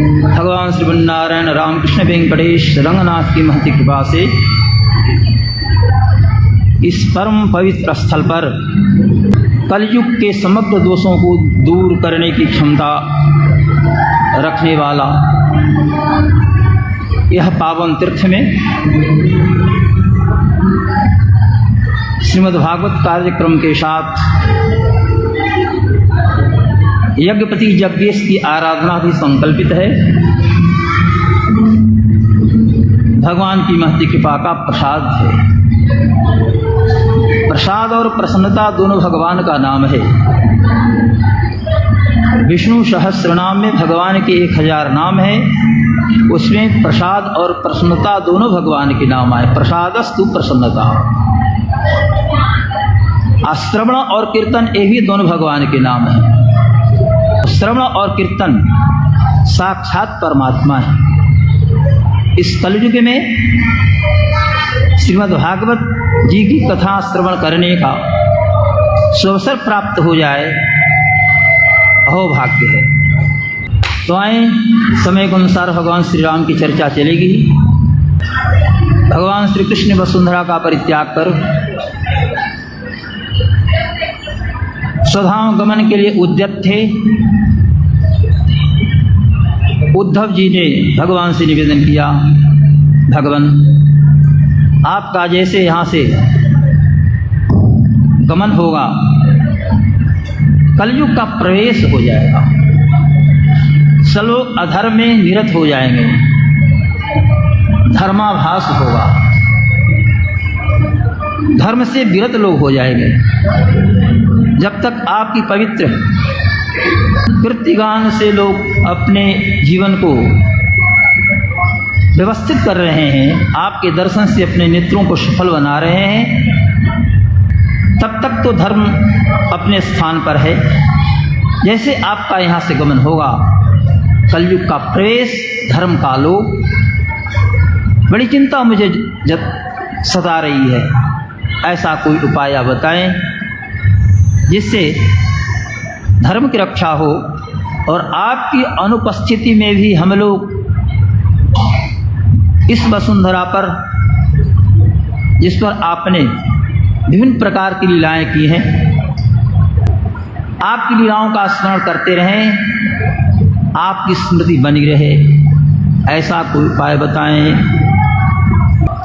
भगवान श्री नारायण रामकृष्ण वेंकटेश रंगनाथ की महती कृपा से इस परम पवित्र स्थल पर कलयुग के समग्र दोषों को दूर करने की क्षमता रखने वाला यह पावन तीर्थ में श्रीमद् भागवत कार्यक्रम के साथ यज्ञपति यज्ञेश की आराधना भी संकल्पित है। भगवान की महती कृपा का प्रसाद है। प्रसाद और प्रसन्नता दोनों भगवान का नाम है। विष्णु सहस्रनाम में भगवान के 1000 नाम है, उसमें प्रसाद और प्रसन्नता दोनों भगवान के नाम आए। प्रसादस्तु प्रसन्नता। श्रवण और कीर्तन ये भी दोनों भगवान के नाम है। श्रवण और कीर्तन साक्षात परमात्मा है। इस कलयुग में श्रीमद् भागवत जी की कथा श्रवण करने का सुअवसर प्राप्त हो जाए, अहो भाग्य है। तो आए, समय के अनुसार भगवान श्री राम की चर्चा चलेगी। भगवान श्री कृष्ण वसुंधरा का परित्याग कर स्वधाम गमन के लिए उद्यत थे। उद्धव जी ने भगवान से निवेदन किया, भगवान आपका जैसे यहाँ से गमन होगा, कलयुग का प्रवेश हो जाएगा, सब लोग अधर्म में निरत हो जाएंगे, धर्माभास होगा, धर्म से विरत लोग हो जाएंगे। जब तक आपकी पवित्र कीर्तिगान से लोग अपने जीवन को व्यवस्थित कर रहे हैं, आपके दर्शन से अपने नेत्रों को सफल बना रहे हैं, तब तक तो धर्म अपने स्थान पर है। जैसे आपका यहाँ से गमन होगा, कलयुग का प्रवेश, धर्म का लोप, बड़ी चिंता मुझे सता रही है। ऐसा कोई उपाय बताएं जिससे धर्म की रक्षा हो और आपकी अनुपस्थिति में भी हम लोग इस वसुंधरा पर, जिस पर आपने विभिन्न प्रकार की लीलाएं की हैं, आपकी लीलाओं का स्मरण करते रहें, आपकी स्मृति बनी रहे। ऐसा कोई उपाय बताएं।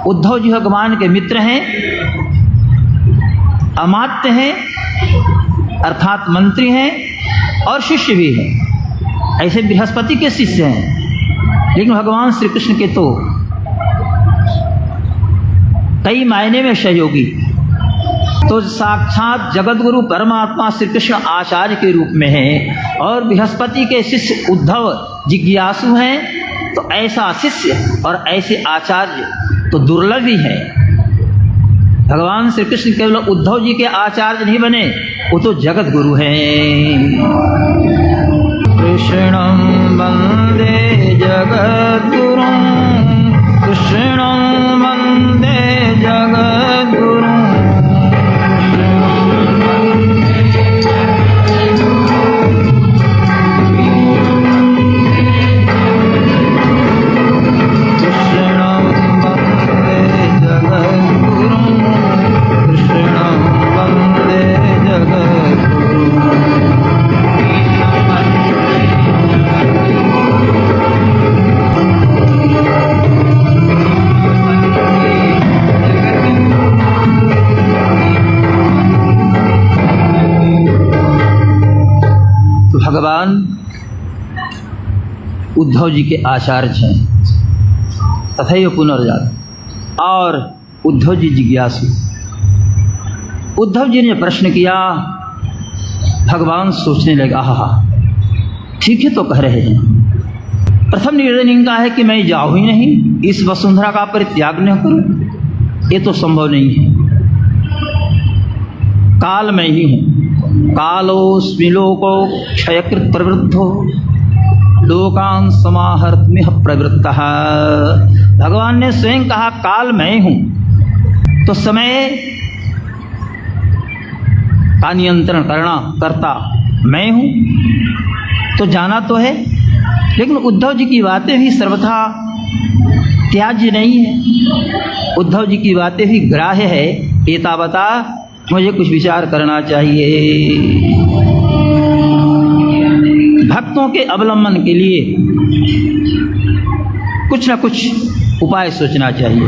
उद्धव जी भगवान के मित्र हैं, अमात्य हैं अर्थात मंत्री हैं और शिष्य भी हैं। ऐसे बृहस्पति के शिष्य हैं, लेकिन भगवान श्री कृष्ण के तो कई मायने में सहयोगी। तो साक्षात जगतगुरु परमात्मा श्री कृष्ण आचार्य के रूप में हैं और बृहस्पति के शिष्य उद्धव जिज्ञासु हैं। तो ऐसा शिष्य और ऐसे आचार्य तो दुर्लभ ही है। भगवान श्री कृष्ण केवल उद्धव जी के आचार्य नहीं बने, वो तो जगत गुरु हैं। कृष्णं वंदे जगद्गुरुं, कृष्णं वंदे जगद्गुरुं, भगवान उद्धव जी के आचार्य हैं, तथैव पुनर्जात। और उद्धव जी जिज्ञासु। उद्धव जी ने प्रश्न किया, भगवान सोचने लगा, हा ठीक है तो कह रहे हैं। प्रथम निवेदन इनका है कि मैं जाऊँ ही नहीं, इस वसुंधरा का परित्याग न करूँ, ये तो संभव नहीं है। काल मैं ही हूँ, कालोस्मि लोको क्षयकृत प्रवृद्धो लोकान समाहर्तमिह प्रवृत्तः। भगवान ने स्वयं कहा काल मैं हूँ, तो समय का नियंत्रण करता मैं हूँ। तो जाना तो है लेकिन उद्धव जी की बातें भी सर्वथा त्याज्य नहीं है। उद्धव जी की बातें भी ग्राह्य है। एतावता मुझे कुछ विचार करना चाहिए। भक्तों के अवलंबन के लिए कुछ न कुछ उपाय सोचना चाहिए।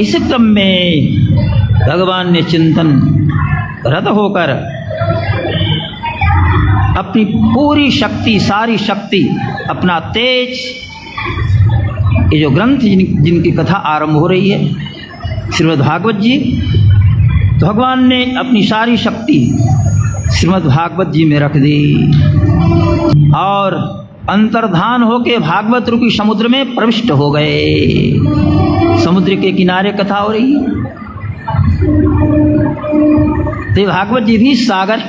इस क्रम में भगवान ने चिंतन रत होकर अपनी पूरी शक्ति, सारी शक्ति, अपना तेज, ये जो ग्रंथ जिनकी कथा आरंभ हो रही है श्रीमद् भागवत जी, तो भगवान ने अपनी सारी शक्ति श्रीमद् भागवत जी में रख दी और अंतर्धान होके भागवत रूपी समुद्र में प्रविष्ट हो गए। समुद्र के किनारे कथा हो रही है, तो भागवत जी भी सागर,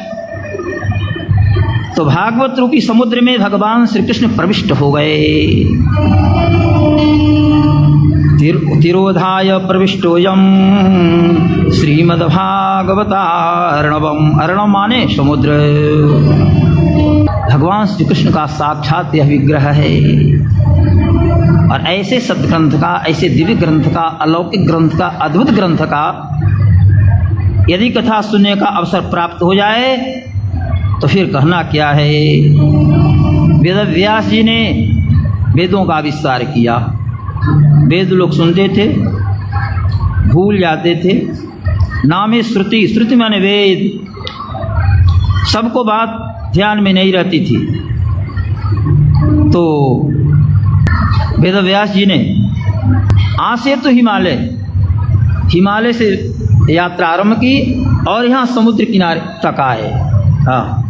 तो भागवत रूपी समुद्र में भगवान श्री कृष्ण प्रविष्ट हो गए। तिरोधाय प्रविष्टोयम श्रीमद्भागवतार्णवम। अर्णव माने समुद्र। भगवान श्री कृष्ण का साक्षात यह विग्रह है। और ऐसे सदग्रंथ का, ऐसे दिव्य ग्रंथ का, अलौकिक ग्रंथ का, अद्भुत ग्रंथ का यदि कथा सुनने का अवसर प्राप्त हो जाए तो फिर कहना क्या है। वेद व्यास जी ने वेदों का विस्तार किया। वेद लोग सुनते थे, भूल जाते थे। नामे श्रुति, श्रुति माने वेद, सबको बात ध्यान में नहीं रहती थी। तो वेद व्यास जी ने आसे तो हिमालय से यात्रा आरंभ की और यहाँ समुद्र किनारे तक आए। हाँ,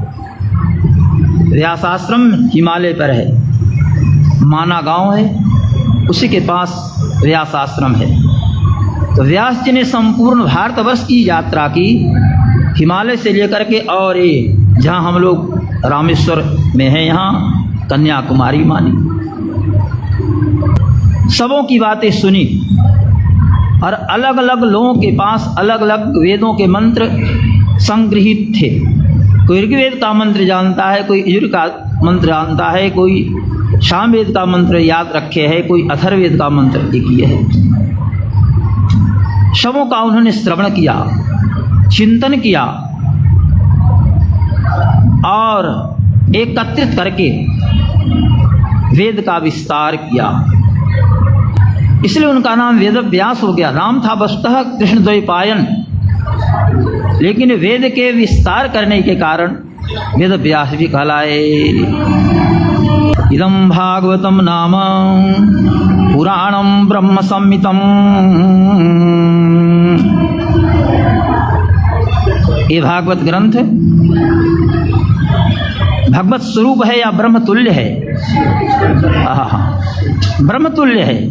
व्यासाश्रम हिमालय पर है, माना गांव है, उसी के पास व्यासाश्रम है। तो व्यास जी ने संपूर्ण भारतवर्ष की यात्रा की, हिमालय से लेकर के और ये जहाँ हम लोग रामेश्वर में हैं, यहाँ कन्याकुमारी मानी, सबों की बातें सुनी और अलग अलग लोगों के पास अलग अलग वेदों के मंत्र संग्रहित थे। कोई ऋग्वेद का मंत्र जानता है, कोई यजुर का मंत्र जानता है, कोई सामवेद का मंत्र याद रखे है, कोई अथर्ववेद का मंत्र किए है। सबों का उन्होंने श्रवण किया, चिंतन किया और एकत्रित करके वेद का विस्तार किया। इसलिए उनका नाम वेद व्यास हो गया। नाम था वस्तुतः कृष्णद्वैपायन, लेकिन वेद के विस्तार करने के कारण वेद व्यास भी कहलाए। इदं भागवतम नाम पुराणम ब्रह्म संहितम। ये भागवत ग्रंथ भगवत स्वरूप है या ब्रह्म तुल्य है? ब्रह्म तुल्य है।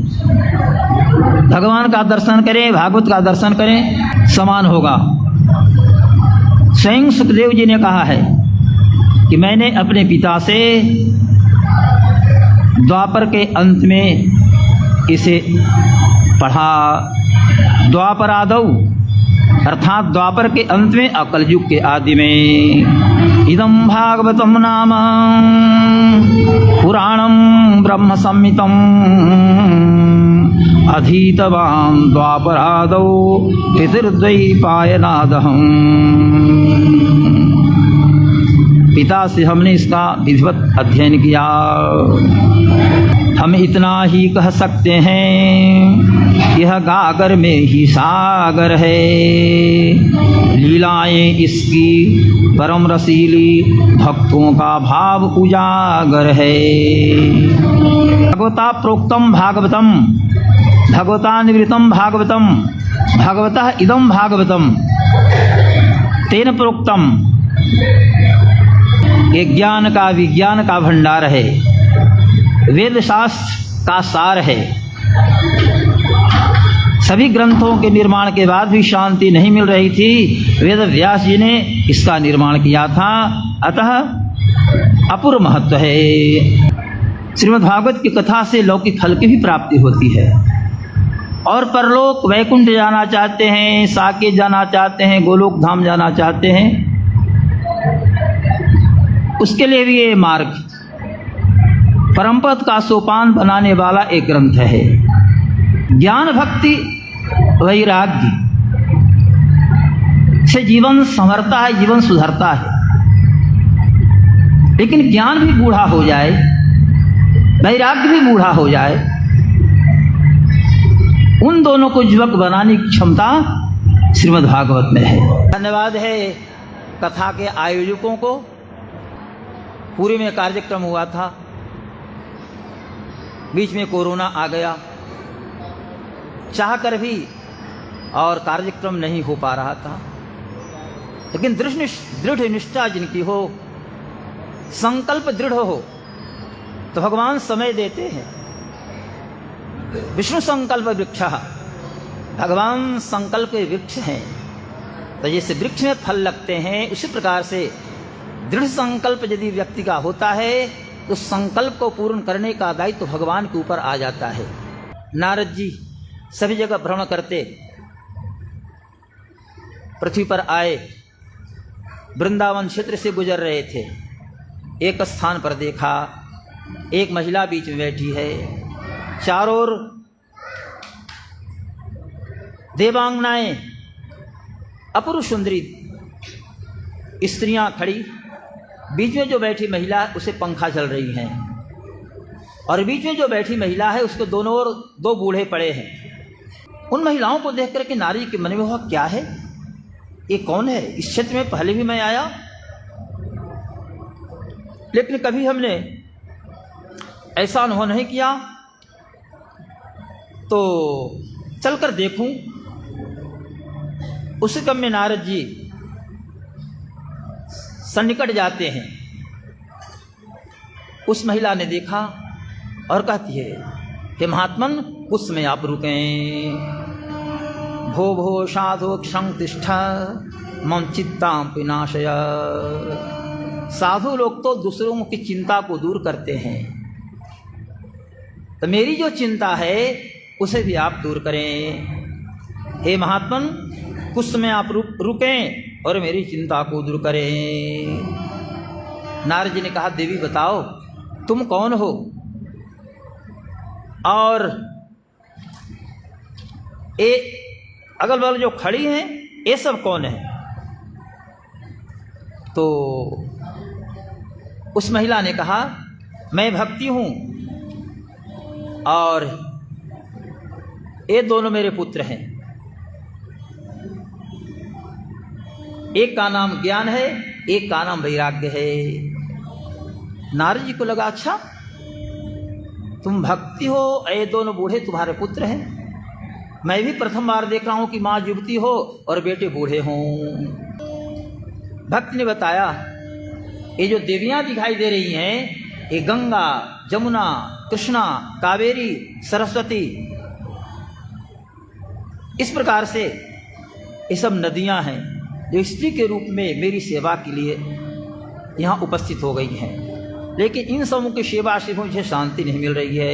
भगवान का दर्शन करें, भागवत का दर्शन करें, समान होगा। स्वयं सुखदेव जी ने कहा है कि मैंने अपने पिता से द्वापर के अंत में इसे पढ़ा। द्वापरादौ अर्थात द्वापर के अंत में और कलयुग के आदि में। इदं भागवतम नाम पुराणम ब्रह्म संहितम अधीतवान् द्वापरादौ पितृद्वैपायनादहम्। पिता से हमने इसका विधिवत अध्ययन किया। हम इतना ही कह सकते हैं, यह गागर में ही सागर है, लीलाएं इसकी परम रसीली, भक्तों का भाव उजागर है। भगवता प्रोक्तम भागवतम, भगवता निवृत्तम भागवतम, भगवतः इदं भागवतम, तेन प्रोक्तम। ये ज्ञान का, विज्ञान का भंडार है, वेद शास्त्र का सार है। सभी ग्रंथों के निर्माण के बाद भी शांति नहीं मिल रही थी, वेद व्यास जी ने इसका निर्माण किया था। अतः अपूर्व महत्व है। श्रीमद् भागवत की कथा से लौकिक फल की भी प्राप्ति होती है और परलोक वैकुंठ जाना चाहते हैं, साकेत जाना चाहते हैं, गोलोक धाम जाना चाहते हैं, उसके लिए भी ये मार्ग, परम पद का सोपान बनाने वाला एक ग्रंथ है। ज्ञान भक्ति वैराग्य से जीवन संवरता है, जीवन सुधरता है। लेकिन ज्ञान भी बूढ़ा हो जाए, वैराग्य भी बूढ़ा हो जाए, उन दोनों को युवक बनाने की क्षमता श्रीमद् भागवत में है। धन्यवाद है कथा के आयोजकों को। पूरी में कार्यक्रम हुआ था, बीच में कोरोना आ गया, चाहकर भी और कार्यक्रम नहीं हो पा रहा था। लेकिन दृढ़ निष्ठा जिनकी हो, संकल्प दृढ़ हो, तो भगवान समय देते हैं। विष्णु संकल्प वृक्ष, भगवान संकल्प के वृक्ष हैं। तो जैसे वृक्ष में फल लगते हैं, उसी प्रकार से दृढ़ संकल्प यदि व्यक्ति का होता है तो संकल्प को पूर्ण करने का दायित्व तो भगवान के ऊपर आ जाता है। नारद जी सभी जगह भ्रमण करते, पृथ्वी पर आए, वृंदावन क्षेत्र से गुजर रहे थे। एक स्थान पर देखा, एक महिला बीच में बैठी है, चारों ओर देवांगनाएं, अपूर्व सुंदरी स्त्रियां खड़ी, बीच में जो बैठी महिला उसे पंखा चल रही हैं, और बीच में जो बैठी महिला है उसके दोनों ओर दो बूढ़े पड़े हैं। उन महिलाओं को देख करके नारी के मन में हुआ, क्या है ये, कौन है? इस क्षेत्र में पहले भी मैं आया, लेकिन कभी हमने ऐसा अनुभव नहीं किया, तो चलकर देखूं। उसी क्रम में नारद जी सन्निकट जाते हैं। उस महिला ने देखा और कहती है, हे महात्मन, उस समय आप रुकें। भो भो साधो क्षंतिष्ठ मम चित्तां विनाशय। साधु लोग तो दूसरों की चिंता को दूर करते हैं, तो मेरी जो चिंता है उसे भी आप दूर करें। हे महात्मन, कुछ समय आप रुकें और मेरी चिंता को दूर करें। नारद जी ने कहा, देवी बताओ तुम कौन हो, और ये अगल बगल जो खड़ी हैं ये सब कौन है? तो उस महिला ने कहा, मैं भक्ति हूँ और ये दोनों मेरे पुत्र हैं। एक का नाम ज्ञान है, एक का नाम वैराग्य है। नारद जी को लगा, अच्छा तुम भक्ति हो, ये दोनों बूढ़े तुम्हारे पुत्र हैं। मैं भी प्रथम बार देख रहा हूं कि माँ युवती हो और बेटे बूढ़े हों। भक्त ने बताया, ये जो देवियां दिखाई दे रही हैं, ये गंगा, जमुना, कृष्णा, कावेरी, सरस्वती, इस प्रकार से ये सब नदियां हैं जो स्त्री के रूप में मेरी सेवा के लिए यहाँ उपस्थित हो गई हैं। लेकिन इन सबों की सेवा से मुझे शांति नहीं मिल रही है।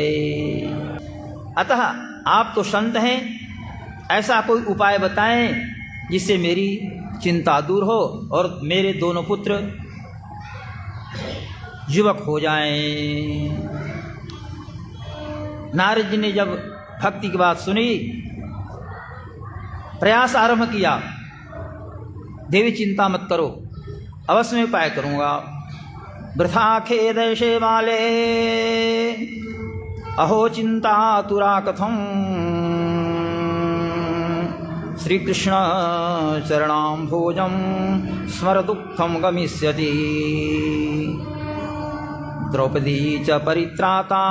अतः आप तो संत हैं, ऐसा कोई उपाय बताएं जिससे मेरी चिंता दूर हो और मेरे दोनों पुत्र युवक हो जाएं। नारद जी ने जब भक्ति की बात सुनी, प्रयास आरंभ किया, देवी चिंता मत करो, अवश्य में उपाय करूँगा। वृथा खेदेशे वाले अहो चिंता तुरा कथम, श्री कृष्ण चरणाम भोजम स्मर दुखम गमिष्यति। द्रौपदी च परित्राता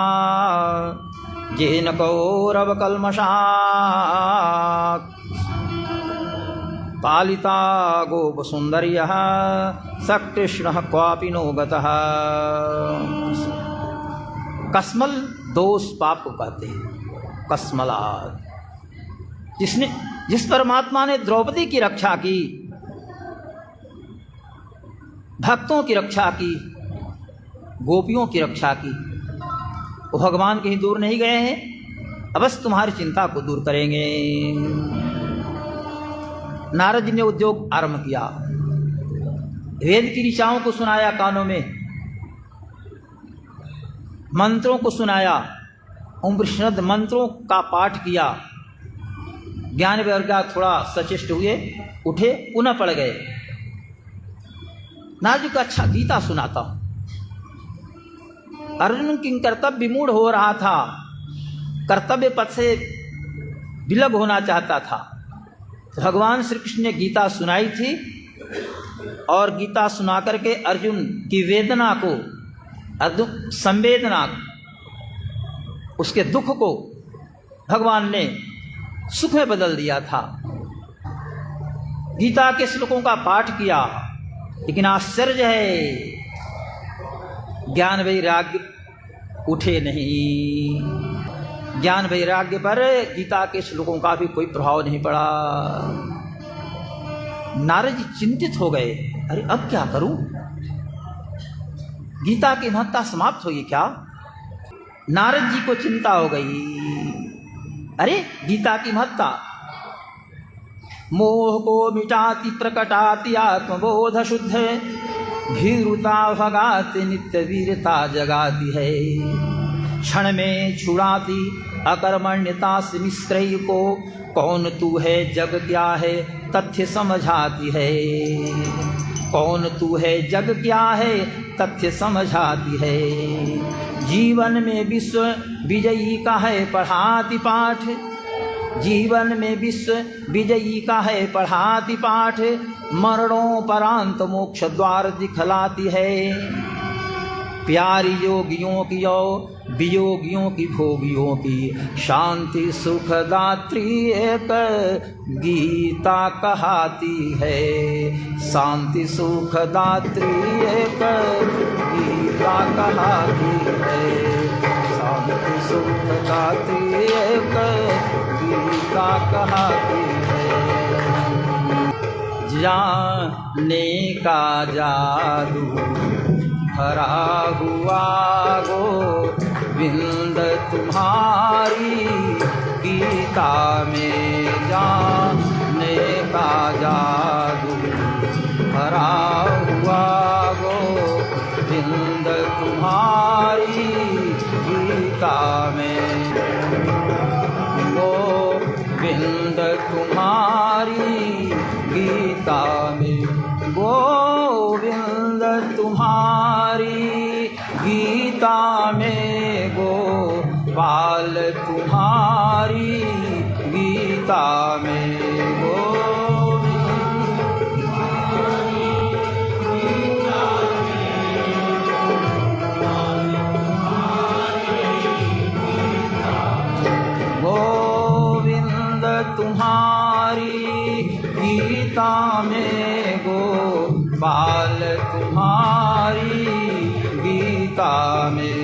जेन कौरव कल्मषा, पालिता गोप सुंदर्यः स कृष्णः क्वापि नो गतः। कस्मल दोष पाप को कहते हैं, कस्मलात्। जिस परमात्मा ने द्रौपदी की रक्षा की, भक्तों की रक्षा की, गोपियों की रक्षा की, वो भगवान कहीं दूर नहीं गए हैं, अवश्य तुम्हारी चिंता को दूर करेंगे। नारद जी ने उद्योग आरंभ किया, वेद की ऋचाओं को सुनाया कानों में, मंत्रों को सुनाया, उपनिषद मंत्रों का पाठ किया। ज्ञान वैराग्य थोड़ा सचेष्ट हुए, उठे, पुनः पड़ गए। नारद जी को अच्छा गीता सुनाता हूं। अर्जुन की कर्तव्य विमूढ़ हो रहा था, कर्तव्य पथ से विलग होना चाहता था। तो भगवान श्री कृष्ण ने गीता सुनाई थी और गीता सुना करके अर्जुन की वेदना को, अर्जुन संवेदना, उसके दुख को भगवान ने सुख में बदल दिया था। गीता के श्लोकों का पाठ किया, लेकिन आश्चर्य है ज्ञान वैराग्य उठे नहीं। ज्ञान वैराग्य पर गीता के श्लोकों का भी कोई प्रभाव नहीं पड़ा। नारद जी चिंतित हो गए, अरे अब क्या करूं? गीता की महत्ता समाप्त होगी क्या? नारद जी को चिंता हो गई, अरे गीता की महत्ता। मोह को मिटाती प्रकटाती आत्मबोध शुद्ध, भीरुता भगाती नित्य वीरता जगाती है। क्षण में छुड़ाती अकर्मण्यता से निष्क्रिय को, कौन तू है जग क्या है तथ्य समझाती है। कौन तू है जग क्या है तथ्य समझाती है। जीवन में विश्व विजयी का है पढ़ाती पाठ, जीवन में विश्व विजयी का है पढ़ाती पाठ। मरणों परांत मोक्ष द्वार दिखलाती है। प्यारी योगियों की और वियोगियों की भोगियों की, शांति सुख दात्री एक गीता कहाती है। शांति सुख दात्री एक गीता कहाती है। शांति सुख दात्री एक गीता कहाती है। जाने का जादू भरा हुआ गोविंद तुम्हारी गीता में, जाने का जादू भरा हुआ गोविंद तुम्हारी गीता में। गोविंद तुम्हारी गीता में, गोविंद तुम्हारी गीता में, गोपाल तुम्हारी गीता में। गोविंद तुम्हारी गीता में, गोपाल तुम्हारी गीता में।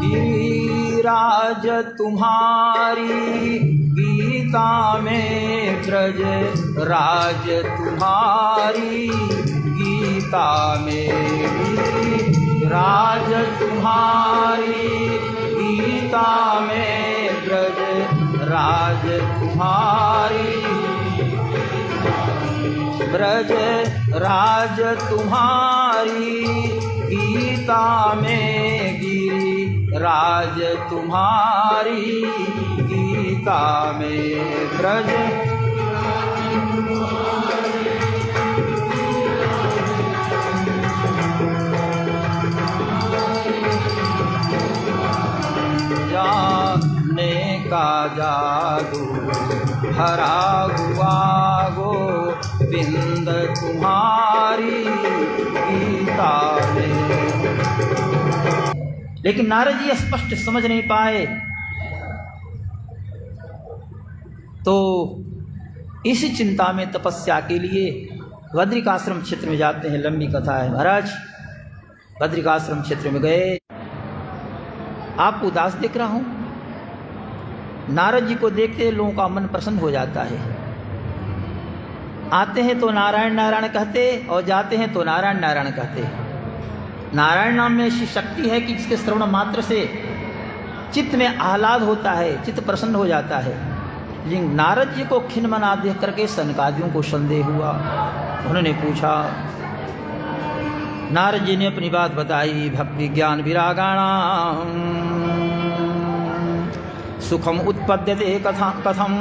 गिरिराज तुम्हारी गीता में, ब्रज राज तुम्हारी गीता में। राज तुम्हारी गीता में, ब्रज राज तुम्हारी, ब्रज राज तुम्हारी गीता में। गिरि राज तुम्हारी गीता में, ब्रज जाने का जादू भरा हुआ गोविंद तुम्हारी गीता में। लेकिन नारद जी स्पष्ट समझ नहीं पाए, तो इसी चिंता में तपस्या के लिए बद्रिकाश्रम क्षेत्र में जाते हैं। लंबी कथा है महाराज। बद्रिकाश्रम क्षेत्र में गए, आपको उदास देख रहा हूं। नारद जी को देखते लोगों का मन प्रसन्न हो जाता है। आते हैं तो नारायण नारायण कहते और जाते हैं तो नारायण नारायण कहते। नारायण नाम में ऐसी शक्ति है कि जिसके श्रवण मात्र से चित्त में आह्लाद होता है, चित्त प्रसन्न हो जाता है। लेकिन नारद जी को खिन्नमना देख करके सनकादियों को संदेह हुआ। उन्होंने पूछा, नारद जी ने अपनी बात बताई। भक्ति ज्ञान विरागाणाम सुखम उत्पद्यते कथम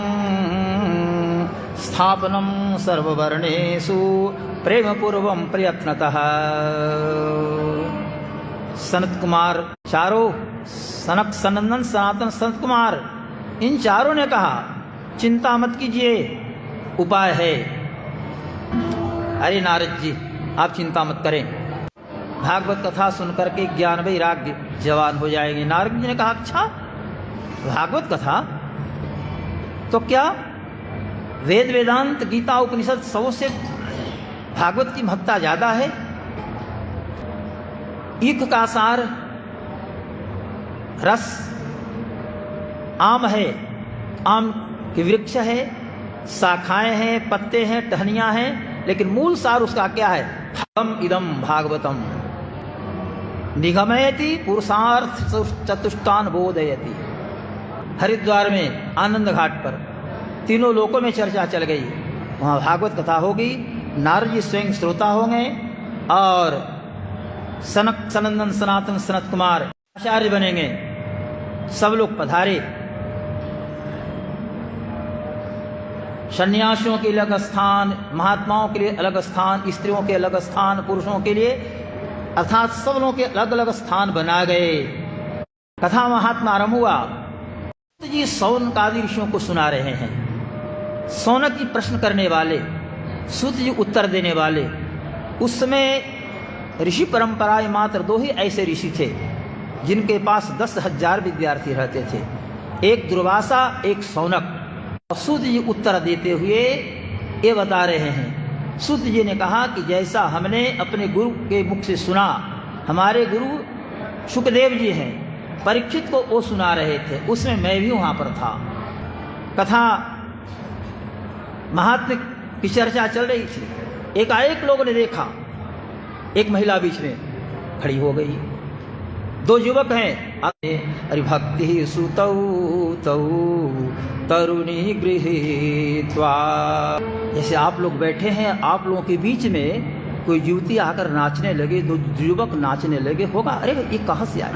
स्थापनम सर्ववर्णेषु प्रेम पूर्वम प्रयत्नतः। सनत कुमार चारों, सनक सनंदन सनातन सनत कुमार, इन चारों ने कहा चिंता मत कीजिए, उपाय है। अरे नारद जी आप चिंता मत करें, भागवत कथा सुनकर के ज्ञान वैराग्य जवान हो जाएंगे। नारद जी ने कहा अच्छा भागवत कथा तो क्या वेद वेदांत गीता उपनिषद सबों से भागवत की महत्ता ज्यादा है? ईख का सार रस आम है, आम के वृक्ष है, शाखाएं हैं, पत्ते हैं, टहनियां हैं, लेकिन मूल सार उसका क्या है? फलम इदम भागवतम निगमयति पुरुषार्थ चतुष्टान बोधयति। हरिद्वार में आनंद घाट पर तीनों लोकों में चर्चा चल गई, वहाँ भागवत कथा होगी। नारद जी स्वयं श्रोता होंगे और सनक सनंदन सनातन सनत कुमार आचार्य बनेंगे। सब लोग पधारे। सन्यासियों के अलग स्थान, महात्माओं के लिए अलग स्थान, स्त्रियों के अलग स्थान, पुरुषों के लिए, अर्थात सब लोगों के अलग अलग स्थान बना गए। कथा महात्मा आरंभ हुआ। जी सौनकादि ऋषियों को सुना रहे हैं। सौनक जी प्रश्न करने वाले, सूत जी उत्तर देने वाले। उस समय ऋषि परंपराएं मात्र दो ही ऐसे ऋषि थे जिनके पास 10,000 विद्यार्थी रहते थे, एक दुर्वासा, एक सौनक। सूत जी उत्तर देते हुए ये बता रहे हैं। सूत जी ने कहा कि जैसा हमने अपने गुरु के मुख से सुना, हमारे गुरु शुकदेव जी हैं, परीक्षित को वो सुना रहे थे, उसमें मैं भी वहाँ पर था। कथा महात्म्य की चर्चा चल रही थी। एकाएक लोगों ने देखा एक महिला बीच में खड़ी हो गई। दो युवक हैं। अरे भक्ति सुतौ तौ तरुणी गृहीत्वा। जैसे आप लोग बैठे हैं, आप लोगों के बीच में कोई युवती आकर नाचने लगे, दो युवक नाचने लगे, होगा अरे ये कहाँ से आए?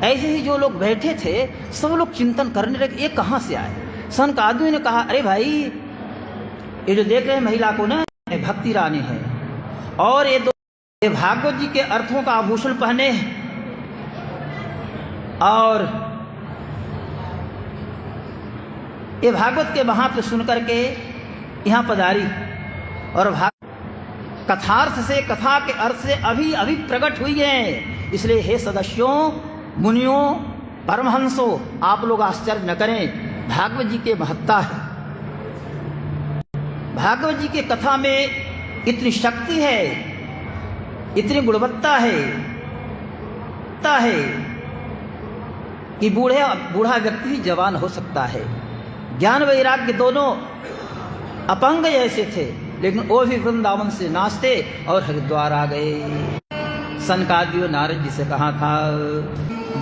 ऐसे ही जो लोग बैठे थे सब लोग चिंतन करने लगे ये कहाँ से आए। सनकादियों ने कहा अरे भाई ये जो देख रहे हैं महिला को ना, भक्ति रानी है, और ये दो भागवत जी के अर्थों का आभूषण पहने और ये भागवत के महात्म्य सुन करके यहाँ पधारी और कथार्थ से, कथा के अर्थ से अभी अभी प्रकट हुई है। इसलिए हे सदस्यों, मुनियों, परमहंसों, आप लोग आश्चर्य न करें, भागवत जी के महत्ता है। भागवत जी के कथा में इतनी शक्ति है, इतनी गुणवत्ता है कि बूढ़ा व्यक्ति जवान हो सकता है। ज्ञान वैराग्य दोनों अपंग जैसे थे, लेकिन वो भी वृंदावन से नाचते और हरिद्वार आ गए। सनकादियों नारद जी से कहा था,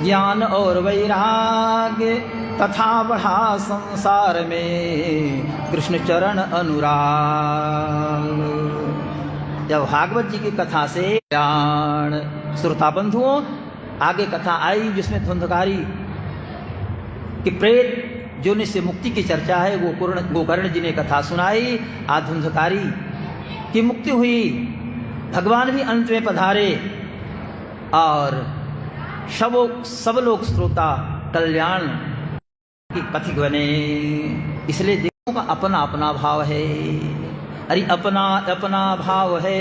ज्ञान और वैराग्य तथा बढ़ा संसार में कृष्ण चरण अनुराग। जब भागवत जी की कथा से ज्ञान, श्रोता बंधुओं, आगे कथा आई जिसमें धुंधकारी कि प्रेत जोनि से मुक्ति की चर्चा है। गोकर्ण जी ने कथा सुनाई। आज धुंधकारी की मुक्ति हुई, भगवान भी अंत में पधारे और सब लोग श्रोता कल्याण की पथिक बने। इसलिए देखो का अपना अपना भाव है। अरे अपना अपना भाव है,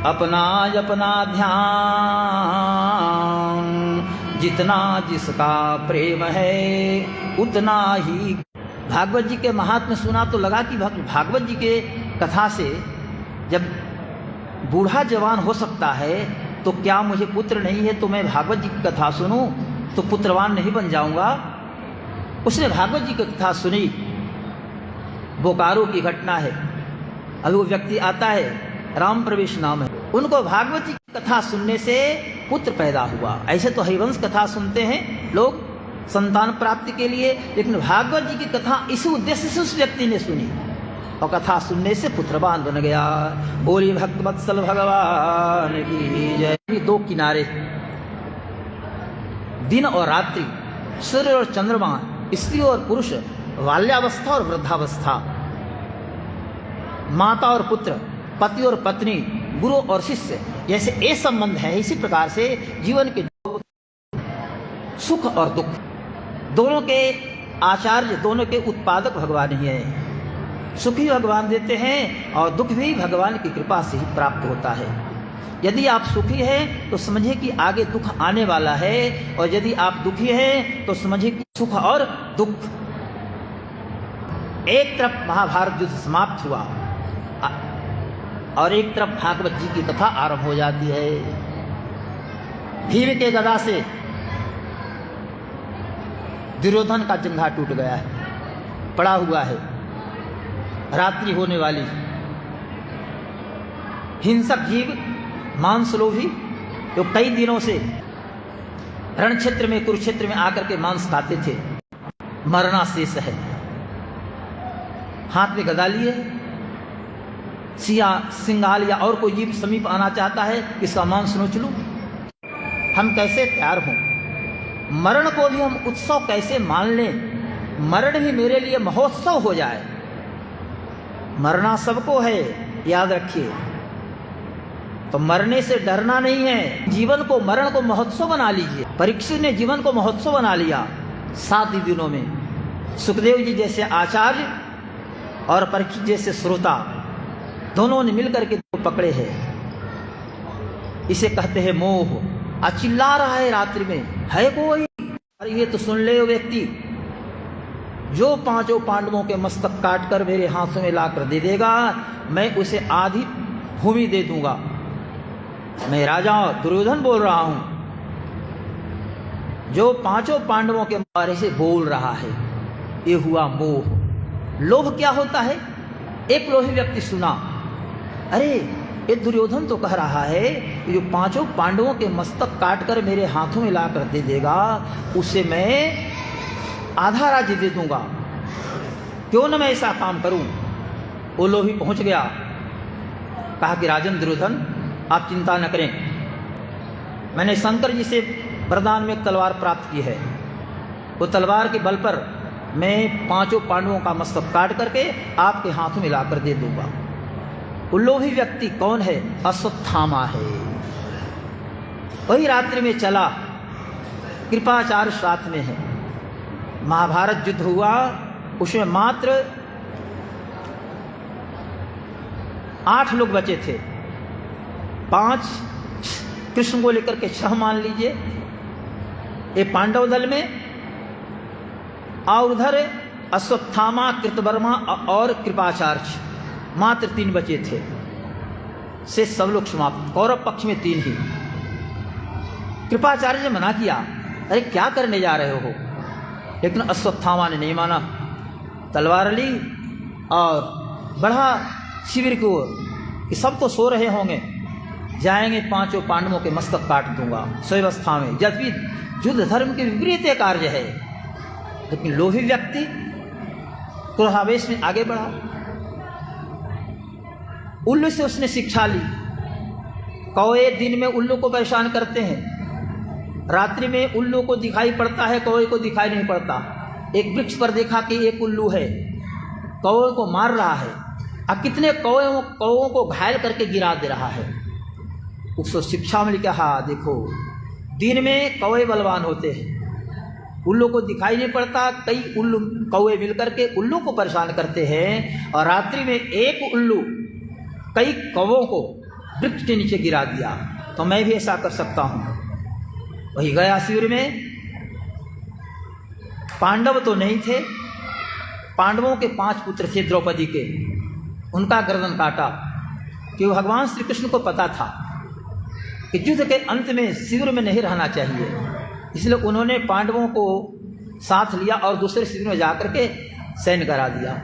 अपना अपना ध्यान, जितना जिसका प्रेम है उतना ही। भागवत जी के महात्म्य सुना तो लगा कि भागवत जी के कथा से जब बूढ़ा जवान हो सकता है तो क्या मुझे पुत्र नहीं है तो मैं भागवत जी की कथा सुनूं तो पुत्रवान नहीं बन जाऊंगा? उसने भागवत जी की कथा सुनी। बोकारो की घटना है। अभी वो व्यक्ति आता है, राम प्रवेश नाम है, उनको भागवत जी की कथा सुनने से पुत्र पैदा हुआ। ऐसे तो हरिवंश कथा सुनते हैं लोग, संतान प्राप्ति के लिए। लेकिन भागवत जी की कथा इसी उद्देश्य से उस व्यक्ति ने सुनी और कथा सुनने से पुत्रवान बन गया। बोली भक्तवत्सल भगवान की जय। दो किनारे, दिन और रात्रि, सूर्य और चंद्रमा, स्त्री और पुरुष, बाल्यावस्था और वृद्धावस्था, माता और पुत्र, पति और पत्नी, गुरु और शिष्य, जैसे ये संबंध है, इसी प्रकार से जीवन के सुख और दुख दोनों के आचार्य, दोनों के उत्पादक भगवान ही हैं। सुख भी भगवान देते हैं और दुख भी भगवान की कृपा से ही प्राप्त होता है। यदि आप सुखी हैं तो समझिए कि आगे दुख आने वाला है, और यदि आप दुखी हैं तो समझिए कि सुख और दुख। एक तरफ महाभारत युद्ध समाप्त हुआ और एक तरफ भागवत जी की कथा आरंभ हो जाती है। भीम के गदा से दुर्योधन का जंघा टूट गया है, पड़ा हुआ है, रात्रि होने वाली। हिंसक जीव, मांसलोभी, जो कई दिनों से रण क्षेत्र में, कुरुक्षेत्र में आकर के मांस खाते थे, मरना शेष है। हाथ में गदा लिए, सिंगाल या और कोई जीव समीप आना चाहता है, इसका मांस नोच लूं। हम कैसे तैयार हों? मरण को भी हम उत्सव कैसे मान लें? मरण ही मेरे लिए महोत्सव हो जाए। मरना सबको है, याद रखिए। तो मरने से डरना नहीं है, जीवन को, मरण को महोत्सव बना लीजिए। परीक्षित ने जीवन को महोत्सव बना लिया 7 दिनों में। सुखदेव जी जैसे आचार्य और परीक्षित जैसे श्रोता, दोनों ने मिलकर के पकड़े हैं। इसे कहते हैं मोह। चिल्ला रहा है रात्रि में, है कोई? अरे ये तो सुन ले वो व्यक्ति, जो 5 पांडवों के मस्तक काट कर मेरे हाथों में लाकर दे देगा, मैं उसे आधी भूमि दे दूंगा। मैं राजा दुर्योधन बोल रहा हूं, जो 5 पांडवों के बारे से बोल रहा है। ये हुआ मोह। लोभ क्या होता है? एक लोभी व्यक्ति सुना, अरे ये दुर्योधन तो कह रहा है कि जो 5 पांडवों के मस्तक काट कर मेरे हाथों में लाकर दे देगा, उसे मैं आधा राज्य दे दूंगा। क्यों न मैं ऐसा काम करूं? वो लोभी पहुंच गया, कहा कि राजन दुर्योधन, आप चिंता न करें, मैंने शंकर जी से वरदान में एक तलवार प्राप्त की है। वो तलवार के बल पर मैं 5 पांडवों का मस्तक काट करके आपके हाथों में लाकर दे दूंगा। वो लोभी व्यक्ति कौन है? अश्वत्थामा है। वही रात्रि में चला, कृपाचार्य साथ में है। महाभारत युद्ध हुआ, उसमें मात्र 8 लोग बचे थे। 5 कृष्ण को लेकर के 6 मान लीजिए, ये पांडव दल में, और उधर अश्वत्थामा, कृतवर्मा और कृपाचार्य, मात्र 3 बचे थे। से सब लोग समाप्त। कौरव पक्ष में 3 ही। कृपाचार्य ने मना किया, अरे क्या करने जा रहे हो? लेकिन अश्वत्थामा ने नहीं माना, तलवार ली और बढ़ा शिविर की ओर कि सब तो सो रहे होंगे, जाएंगे 5 पांडवों के मस्तक काट दूंगा स्वस्था में। जबकि युद्ध धर्म के विपरीत कार्य है, लेकिन लोभी व्यक्ति क्रोधावेश में आगे बढ़ा। उल्लू से उसने शिक्षा ली। कौवे दिन में उल्लू को परेशान करते हैं, रात्रि में उल्लू को दिखाई पड़ता है, कौवे को दिखाई नहीं पड़ता। एक वृक्ष पर देखा कि एक उल्लू है, कौवे को मार रहा है, और कितने कौवों को घायल करके गिरा दे रहा है। उसको शिक्षा में लिखा, हाँ देखो, दिन में कौवे बलवान होते हैं, उल्लू को दिखाई नहीं पड़ता। कई उल्लू कौवे मिलकर के उल्लू को परेशान करते हैं, और रात्रि में एक उल्लू कई कौवों को वृक्ष के नीचे गिरा दिया। तो मैं भी ऐसा कर सकता हूँ। वही गया शिविर में, पांडव तो नहीं थे, पांडवों के 5 पुत्र थे द्रौपदी के, उनका गर्दन काटा। कि भगवान श्री कृष्ण को पता था कि युद्ध के अंत में शिविर में नहीं रहना चाहिए, इसलिए उन्होंने पांडवों को साथ लिया और दूसरे शिविर में जाकर के सैन्य करा दिया।